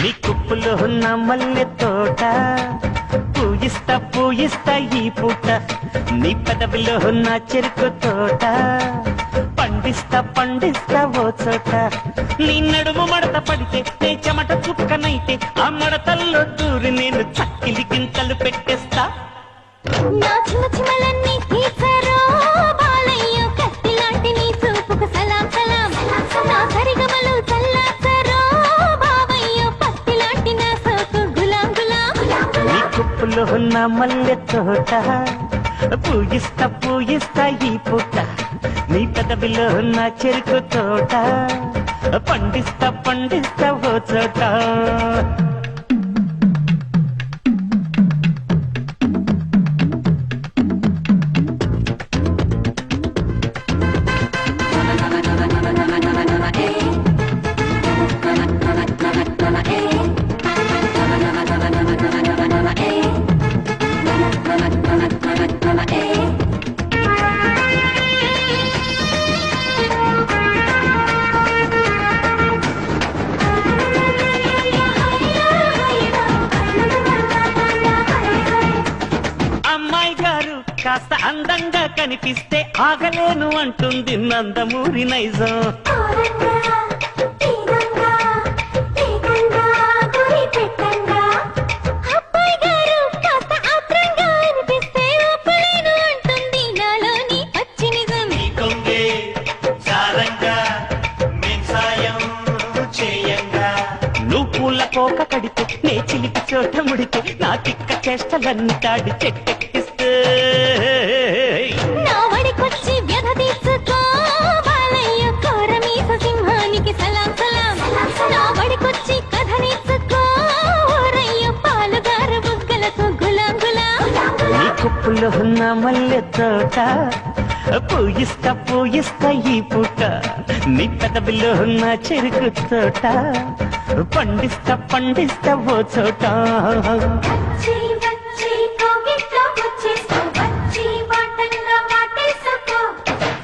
నీ కుప్పులో ఉన్న మల్లె తోట పూయిస్తా పూయిస్తా ఈ పూట నీ పెదవిలో ఉన్న చెరుకు తోట పండిస్తా పండిస్తా ఓ చోట నీ నడుము మడత పడితే నే చెమట చుక్కనైతే ఆ మడతల్లో దూరి నేను చక్కిలి గింతలు పెట్టేస్తా నా చిన్న చిన్నలన్నీ తీసారో బాలయ్యో కత్తి లాంటి నీ చూపుకు సలాం సలాం నా సరిగమలు చల్లాసరో బావయ్యో పత్తి లాంటి నా సోకు గులాం గులాం నీ కుప్పులో ఉన్న మల్లె తోట పూయిస్తా పూయిస్తా ఈ పూట నీ పెదవిలో ఉన్న చెరుకు తోట పండిస్తా పండిస్తా ఓ చోట అమ్మాయి గారు కాస్త అందంగా కనిపిస్తే ఆగలేను అంటుంది నందమూరి నైజం అబ్బాయి గారు కాస్త ఆత్రంగా అనిపిస్తే ఒప్పలేను అంటుంది నాలోని పచ్చి నిజం కొంగే సారంగా మేం సాయం చేయంగా నువ్వు పూల కోక కడితే నే చిలిపి చోట ముడితే నా తిక్క చేష్టలన్నీ తాడి చెట్టెక్కిస్తే నా వడికొచ్చి వ్యధ తీసుకో బాలయ్య కోరమీస సింహానికి సలాం సలాం నా వడికొచ్చి కథ నేర్చుకో ఓరయ్య పాలుగారు బుగ్గలకు గులాం గులాం నీ కుప్పులో ఉన్న మల్లె తోట పూయిస్తా పూయిస్తా ఈ పూట నీ పెదవిలో ఉన్న చెరుకు తోట పండిస్తా పండిస్తా ఓ చోట వచ్చి వచ్చి కోగిట్లో వచ్చేస్తూ వచ్చి వాటంగా వాటేసుకో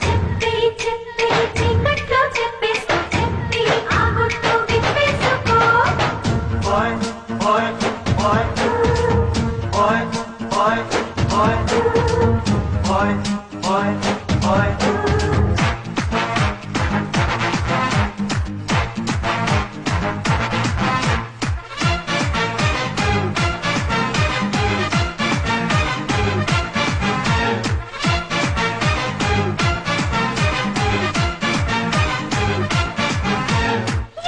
చెప్పి చెప్పి చీకట్లో చెప్పేస్తూ చెప్పి ఆ గుట్టు విప్పేసుకో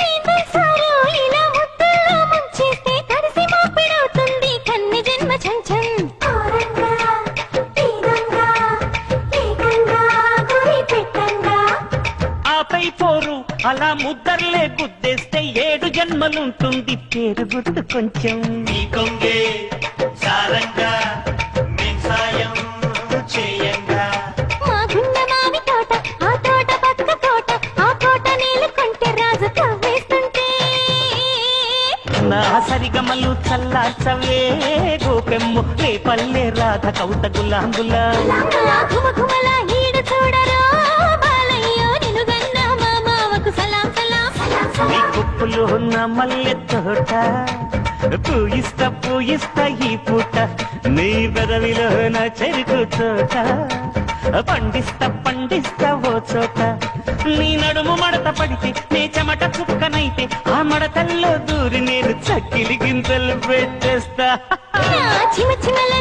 ఏంటంటారు ఇలా ముద్దల్లో ముంచేస్తే తడిసి మాపిడవుతుంది కన్ని జన్మ చంచం ఆపై పోరు అలా ముద్దర్లే గుద్దేస్తే 7 జన్మలుంటుంది పేరు గుర్తు కొంచెం నీ కొంగే సారంగా మేం సాయం చేయంగా మా గుండె మావి తోట ఆ తోట పక్క తోట ఆ తోట నీళ్ళు కొంటే రాజు కవ్వేస్తుంటే నా సరిగమలు చల్లార్చవే గోపెమ్ము రే పల్లె రాధ కౌత గులాంగులా ఆ ఘుమఘుమల ఈడు చూడరో బాలయ్యో నిలుగన్న మా మావకు సలాం సలాం నీ కుప్పులో ఉన్న మల్లె తోట పూయిస్తా పూయిస్తా ఈ పూట నీ పెదవిలో నా చెరుకు తోట పండిస్తా పండిస్తా ఓ చోట నీ నడుము మడత పడితే నే చెమట చుక్కనైతే ఆ మడతల్లో దూరి నేను చక్కిలి గింతలు పెట్టేస్తా నా చిన్న చిన్నల